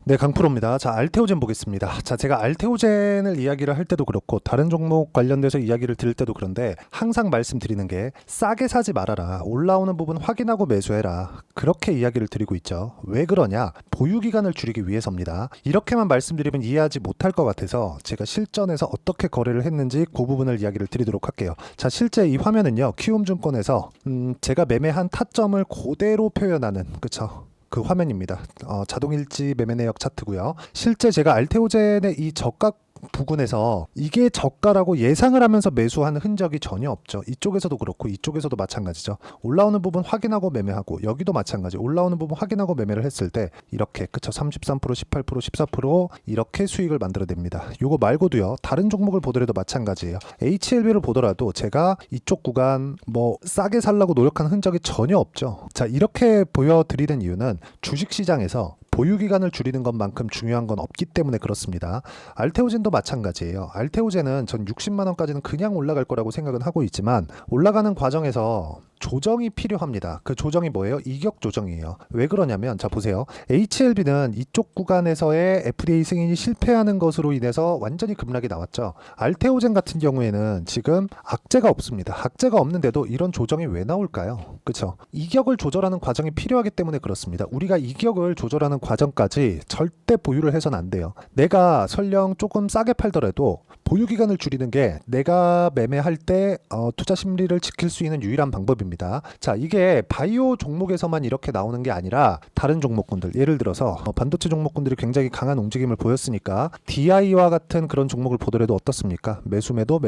네, 강프로입니다. 자, 알테오젠 보겠습니다. 자, 제가 알테오젠을 이야기를 할 때도 그렇고 다른 종목 관련돼서 이야기를 드릴 때도 그런데 항상 말씀드리는 게 싸게 사지 말아라. 올라오는 부분 확인하고 매수해라. 그렇게 이야기를 드리고 있죠. 왜 그러냐? 보유 기간을 줄이기 위해서입니다. 이렇게만 말씀드리면 이해하지 못할 것 같아서 제가 실전에서 어떻게 거래를 했는지 그 부분을 이야기를 드리도록 할게요. 자, 실제 이 화면은요. 키움증권에서 제가 매매한 타점을 그대로 표현하는, 그쵸? 그 화면입니다. 자동일지 매매 내역 차트고요. 실제 제가 알테오젠의 이 저가 부근에서 이게 저가라고 예상을 하면서 매수하는 흔적이 전혀 없죠. 이쪽에서도 그렇고 이쪽에서도 마찬가지죠. 올라오는 부분 확인하고 매매하고 여기도 마찬가지. 올라오는 부분 확인하고 매매를 했을 때 이렇게 그쵸 33%, 18%, 14% 이렇게 수익을 만들어냅니다. 요거 말고도요. 다른 종목을 보더라도 마찬가지예요. HLB를 보더라도 제가 이쪽 구간 뭐 싸게 살라고 노력한 흔적이 전혀 없죠. 자, 이렇게 보여드리는 이유는 주식시장에서 보유 기간을 줄이는 것만큼 중요한 건 없기 때문에 그렇습니다. 알테오젠도 마찬가지예요. 알테오젠은 전 60만 원까지는 그냥 올라갈 거라고 생각은 하고 있지만 올라가는 과정에서 조정이 필요합니다. 그 조정이 뭐예요? 이격 조정이에요. 왜 그러냐면 자 보세요. HLB는 이쪽 구간에서의 FDA 승인이 실패하는 것으로 인해서 완전히 급락이 나왔죠. 알테오젠 같은 경우에는 지금 악재가 없습니다. 악재가 없는데도 이런 조정이 왜 나올까요? 그렇죠? 이격을 조절하는 과정이 필요하기 때문에 그렇습니다. 우리가 이격을 조절하는 과정까지 절대 보유를 해서는 안 돼요. 내가 설령 조금 싸게 팔더라도 보유 기간을 줄이는 게 내가 매매할 때 투자 심리를 지킬 수 있는 유일한 방법입니다. 자, 이게 바이오 종목에서만 이렇게 나오는 게 아니라 다른 종목군들, 예를 들어서 반도체 종목군들이 굉장히 강한 움직임을 보였으니까 DI와 같은 그런 종목을 보더라도 어떻습니까? 매수매도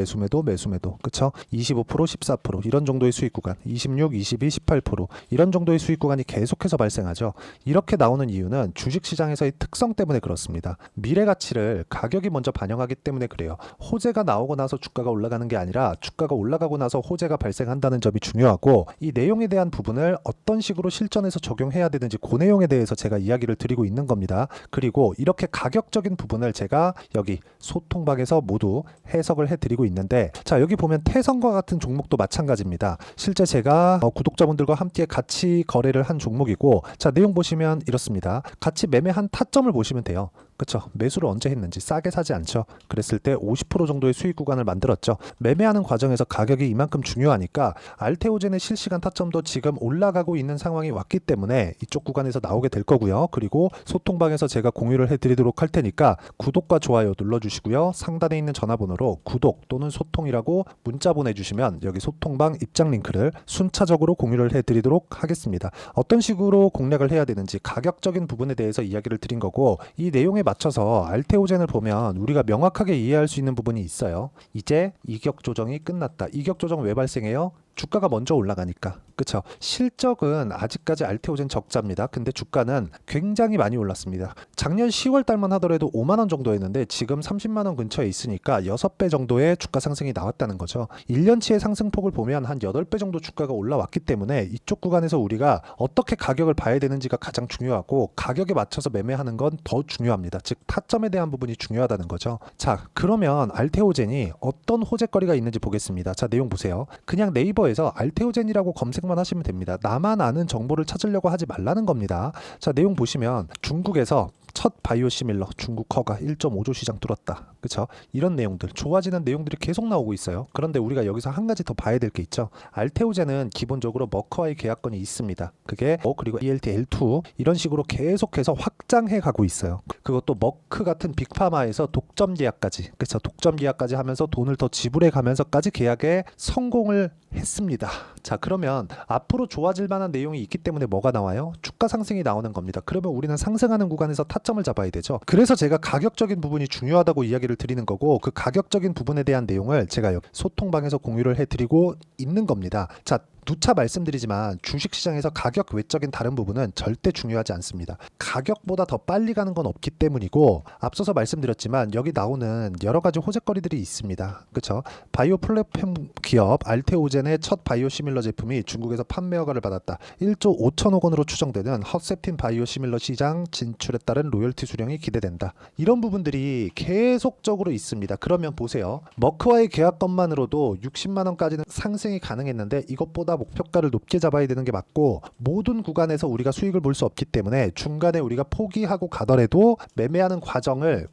그쵸? 25%, 14% 이런 정도의 수익 구간, 26, 22, 18% 이런 정도의 수익 구간이 계속해서 발생하죠. 이렇게 나오는 이유는 주식시장에서의 특성 때문에 그렇습니다. 미래 가치를 가격이 먼저 반영하기 때문에 그래요. 호재가 나오고 나서 주가가 올라가는 게 아니라 주가가 올라가고 나서 호재가 발생한다는 점이 중요하고 이 내용에 대한 부분을 어떤 식으로 실전에서 적용해야 되는지 그 내용에 대해서 제가 이야기를 드리고 있는 겁니다. 그리고 이렇게 가격적인 부분을 제가 여기 소통방에서 모두 해석을 해드리고 있는데 자 여기 보면 태성과 같은 종목도 마찬가지입니다. 실제 제가 구독자분들과 함께 같이 거래를 한 종목이고 자 내용 보시면 이렇습니다. 같이 매매한 타점을 보시면 돼요. 그쵸? 매수를 언제 했는지 싸게 사지 않죠. 그랬을 때 50% 정도의 수익 구간을 만들었죠. 매매하는 과정에서 가격이 이만큼 중요하니까 알테오젠의 실시간 타점도 지금 올라가고 있는 상황이 왔기 때문에 이쪽 구간에서 나오게 될 거고요. 그리고 소통방에서 제가 공유를 해드리도록 할 테니까 구독과 좋아요 눌러주시고요. 상단에 있는 전화번호로 구독 또는 소통이라고 문자 보내주시면 여기 소통방 입장 링크를 순차적으로 공유를 해드리도록 하겠습니다. 어떤 식으로 공략을 해야 되는지 가격적인 부분에 대해서 이야기를 드린 거고 이 내용에 맞춰서 알테오젠을 보면 우리가 명확하게 이해할 수 있는 부분이 있어요. 이제 이격 조정이 끝났다. 이격 조정 왜 발생해요? 주가가 먼저 올라가니까. 그쵸? 실적은 아직까지 알테오젠 적자입니다. 근데 주가는 굉장히 많이 올랐습니다. 작년 10월 달만 하더라도 5만 원 정도였는데 지금 30만 원 근처에 있으니까 6배 정도의 주가 상승이 나왔다는 거죠. 1년치의 상승폭을 보면 한 8배 정도 주가가 올라왔기 때문에 이쪽 구간에서 우리가 어떻게 가격을 봐야 되는지가 가장 중요하고 가격에 맞춰서 매매하는 건 더 중요합니다. 즉 타점에 대한 부분이 중요하다는 거죠. 자, 그러면 알테오젠이 어떤 호재거리가 있는지 보겠습니다. 자, 내용 보세요. 그냥 네이버에서 알테오젠이라고 검색만 하시면 됩니다. 나만 아는 정보를 찾으려고 하지 말라는 겁니다. 자, 내용 보시면 중국에서 첫 바이오시밀러 중국 허가 1.5조 시장 뚫었다. 그쵸? 이런 내용들, 좋아지는 내용들이 계속 나오고 있어요. 그런데 우리가 여기서 한 가지 더 봐야 될 게 있죠. 알테오젠은 기본적으로 머크와의 계약건이 있습니다. 그게 그리고 ELT, L2 이런 식으로 계속해서 확장해 가고 있어요. 그것도 머크 같은 빅파마에서 독점 계약까지, 그쵸? 독점 계약까지 하면서 돈을 더 지불해 가면서까지 계약에 성공을 했습니다. 자, 그러면 앞으로 좋아질 만한 내용이 있기 때문에 뭐가 나와요? 주가 상승이 나오는 겁니다. 그러면 우리는 상승하는 구간에서 타점을 잡아야 되죠. 그래서 제가 가격적인 부분이 중요하다고 이야기를 드리는 거고 그 가격적인 부분에 대한 내용을 제가 여기 소통방에서 공유를 해드리고 있는 겁니다. 자, 누차 말씀드리지만 주식시장에서 가격 외적인 다른 부분은 절대 중요하지 않습니다. 가격보다 더 빨리 가는 건 없기 때문이고 앞서서 말씀드렸지만 여기 나오는 여러 가지 호재거리들이 있습니다. 그렇죠? 바이오 플랫폼 기업 알테오젠의 첫 바이오시밀러 제품이 중국에서 판매 허가를 받았다. 1조 5천억 원으로 추정되는 허셉틴 바이오시밀러 시장 진출에 따른 로열티 수령이 기대된다. 이런 부분들이 계속적으로 있습니다. 그러면 보세요. 머크와의 계약건만으로도 60만 원까지는 상승이 가능했는데 이것보다 목표가를 높게 잡아야 되는 게 맞고, 모든 구간에서 우리가 수익을 볼 수 없기 때문에 중간에 우리가 포기하고 가더라도 매매하는 과정을,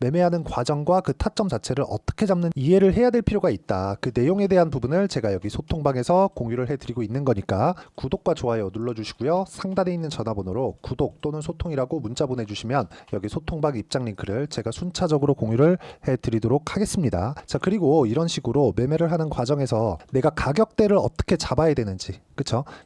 매매하는 과정과 그 타점 자체를 어떻게 잡는 이해를 해야 될 필요가 있다. 그 내용에 대한 부분을 제가 여기 소통방에서 공유를 해드리고 있는 거니까 구독과 좋아요 눌러주시고요. 상단에 있는 전화번호로 구독 또는 소통이라고 문자 보내주시면 여기 소통방 입장 링크를 제가 순차적으로 공유를 해드리도록 하겠습니다. 자, 그리고 이런 식으로 매매를 하는 과정에서 내가 가격대를 어떻게 잡아야 되는지,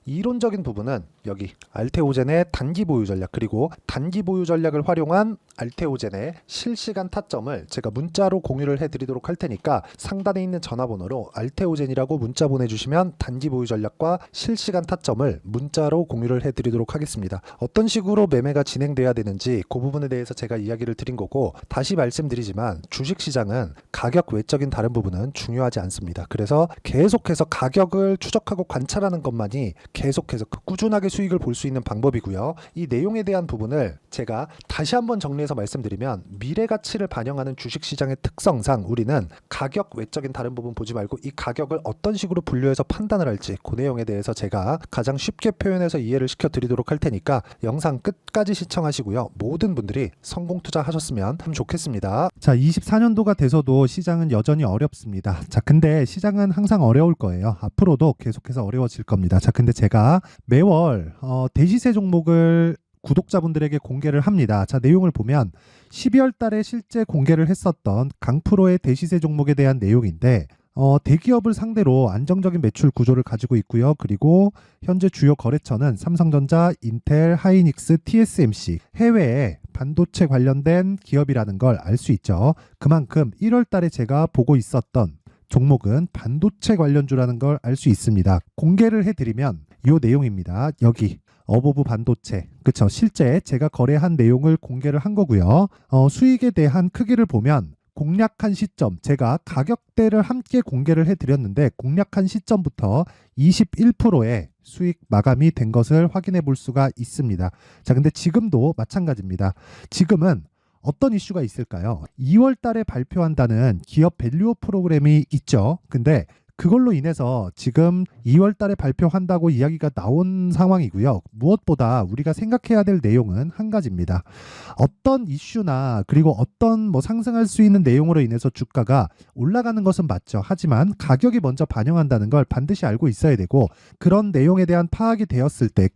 이론적인 부분은 여기 알테오젠의 단기 보유 전략, 그리고 단기 보유 전략을 활용한 알테오젠의 실시간 타점을 제가 문자로 공유를 해드리도록 할 테니까 상단에 있는 전화번호로 알테오젠이라고 문자 보내주시면 단기 보유 전략과 실시간 타점을 문자로 공유를 해드리도록 하겠습니다. 어떤 식으로 매매가 진행돼야 되는지 그 부분에 대해서 제가 이야기를 드린 거고, 다시 말씀드리지만 주식시장은 가격 외적인 다른 부분은 중요하지 않습니다. 그래서 계속해서 가격을 추적하고 관찰하는 것만이 계속해서 꾸준하게 수익을 볼 수 있는 방법이고요. 이 내용에 대한 부분을 제가 다시 한번 정리해서 말씀드리면, 미래 가치를 반영하는 주식시장의 특성상 우리는 가격 외적인 다른 부분 보지 말고 이 가격을 어떤 식으로 분류해서 판단을 할지, 그 내용에 대해서 제가 가장 쉽게 표현해서 이해를 시켜드리도록 할 테니까 영상 끝까지 시청하시고요. 모든 분들이 성공 투자하셨으면 참 좋겠습니다. 자, 24년도가 돼서도 시장은 여전히 어렵습니다. 자, 근데 시장은 항상 어려울 거예요. 앞으로도 계속해서 어려워질 겁니다. 자, 근데 제가 매월 대시세 종목을 구독자분들에게 공개를 합니다. 자, 내용을 보면 12월 달에 실제 공개를 했었던 강프로의 대시세 종목에 대한 내용인데, 대기업을 상대로 안정적인 매출 구조를 가지고 있고요. 그리고 현재 주요 거래처는 삼성전자, 인텔, 하이닉스, TSMC, 해외에 반도체 관련된 기업이라는 걸 알 수 있죠. 그만큼 1월 달에 제가 보고 있었던 종목은 반도체 관련주라는 걸 알 수 있습니다. 공개를 해드리면 이 내용입니다. 여기 어보브 반도체, 실제 제가 거래한 내용을 공개를 한 거고요. 수익에 대한 크기를 보면 공략한 시점, 제가 가격대를 함께 공개를 해드렸는데 공략한 시점부터 21%의 수익 마감이 된 것을 확인해 볼 수가 있습니다. 자, 근데 지금도 마찬가지입니다. 지금은 어떤 이슈가 있을까요? 2월 달에 발표한다는 기업 밸류업 프로그램이 있죠. 근데 그걸로 인해서 지금 2월 달에 발표한다고 이야기가 나온 상황이고요. 무엇보다 우리가 생각해야 될 내용은 한 가지입니다. 어떤 이슈나 그리고 어떤 상승할 수 있는 내용으로 인해서 주가가 올라가는 것은 맞죠. 하지만 가격이 먼저 반영한다는 걸 반드시 알고 있어야 되고, 그런 내용에 대한 파악이 되었을 때,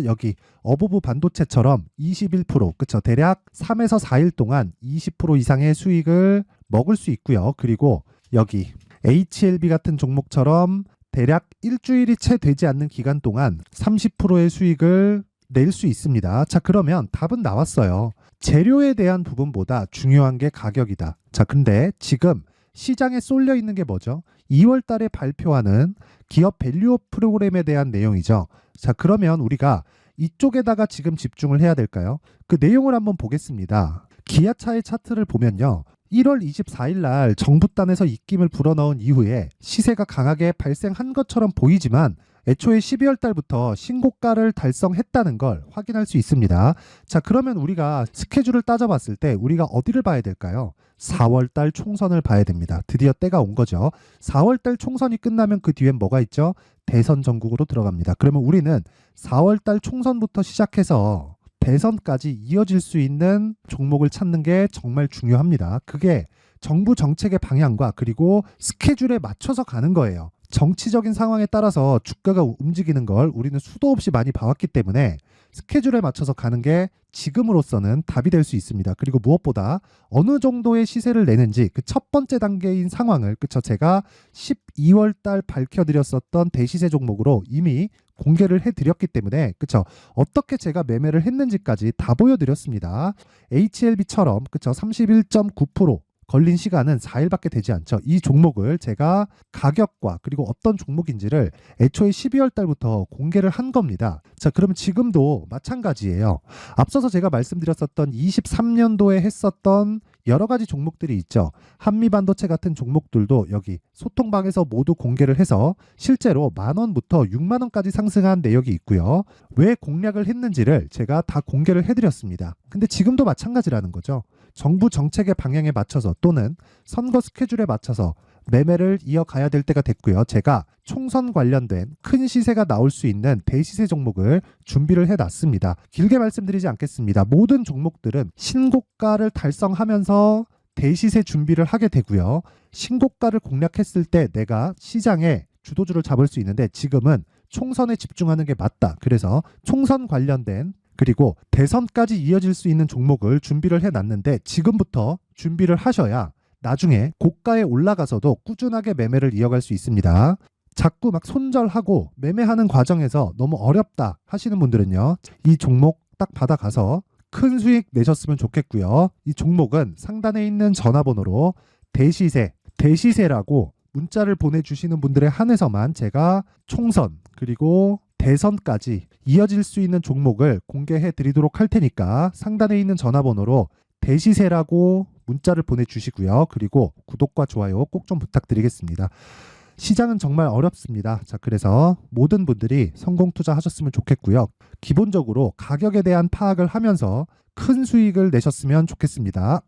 여기 어보브 반도체처럼 21%, 대략 3에서 4일 동안 20% 이상의 수익을 먹을 수 있고요. 그리고 여기 HLB 같은 종목처럼 대략 일주일이 채 되지 않는 기간 동안 30%의 수익을 낼 수 있습니다. 자, 그러면 답은 나왔어요. 재료에 대한 부분보다 중요한 게 가격이다. 자, 근데 지금 시장에 쏠려 있는 게 뭐죠? 2월 달에 발표하는 기업 밸류업 프로그램에 대한 내용이죠. 자, 그러면 우리가 이쪽에다가 지금 집중을 해야 될까요? 그 내용을 한번 보겠습니다. 기아차의 차트를 보면요. 1월 24일 날 정부단에서 입김을 불어넣은 이후에 시세가 강하게 발생한 것처럼 보이지만 애초에 12월 달부터 신고가를 달성했다는 걸 확인할 수 있습니다. 자, 그러면 우리가 스케줄을 따져봤을 때 우리가 어디를 봐야 될까요? 4월 달 총선을 봐야 됩니다. 드디어 때가 온 거죠. 4월 달 총선이 끝나면 그 뒤엔 뭐가 있죠? 대선 전국으로 들어갑니다. 그러면 우리는 4월 달 총선부터 시작해서 대선까지 이어질 수 있는 종목을 찾는 게 정말 중요합니다. 그게 정부 정책의 방향과 그리고 스케줄에 맞춰서 가는 거예요. 정치적인 상황에 따라서 주가가 움직이는 걸 우리는 수도 없이 많이 봐왔기 때문에 스케줄에 맞춰서 가는 게 지금으로서는 답이 될 수 있습니다. 그리고 무엇보다 어느 정도의 시세를 내는지 그 첫 번째 단계인 상황을 제가 12월 달 밝혀드렸었던 대시세 종목으로 이미 공개를 해드렸기 때문에 어떻게 제가 매매를 했는지까지 다 보여드렸습니다. HLB처럼 31.9% 걸린 시간은 4일밖에 되지 않죠. 이 종목을 제가 가격과 그리고 어떤 종목인지를 애초에 12월 달부터 공개를 한 겁니다. 자, 그러면 지금도 마찬가지예요. 앞서서 제가 말씀드렸었던 23년도에 했었던 여러 가지 종목들이 있죠. 한미반도체 같은 종목들도 여기 소통방에서 모두 공개를 해서 실제로 10,000원부터 60,000원까지 상승한 내역이 있고요. 왜 공략을 했는지를 제가 다 공개를 해드렸습니다. 근데 지금도 마찬가지라는 거죠. 정부 정책의 방향에 맞춰서 또는 선거 스케줄에 맞춰서 매매를 이어가야 될 때가 됐고요. 제가 총선 관련된 큰 시세가 나올 수 있는 대시세 종목을 준비를 해놨습니다. 길게 말씀드리지 않겠습니다. 모든 종목들은 신고가를 달성하면서 대시세 준비를 하게 되고요. 신고가를 공략했을 때 내가 시장에 주도주를 잡을 수 있는데 지금은 총선에 집중하는 게 맞다. 그래서 총선 관련된 그리고 대선까지 이어질 수 있는 종목을 준비를 해놨는데 지금부터 준비를 하셔야 나중에 고가에 올라가서도 꾸준하게 매매를 이어갈 수 있습니다. 자꾸 막 손절하고 매매하는 과정에서 너무 어렵다 하시는 분들은요. 이 종목 딱 받아가서 큰 수익 내셨으면 좋겠고요. 이 종목은 상단에 있는 전화번호로 대시세라고 문자를 보내주시는 분들에 한해서만 제가 총선 그리고 대선까지 이어질 수 있는 종목을 공개해 드리도록 할 테니까 상단에 있는 전화번호로 대시세라고 문자를 보내주시고요. 그리고 구독과 좋아요 꼭 좀 부탁드리겠습니다. 시장은 정말 어렵습니다. 자, 그래서 모든 분들이 성공 투자하셨으면 좋겠고요. 기본적으로 가격에 대한 파악을 하면서 큰 수익을 내셨으면 좋겠습니다.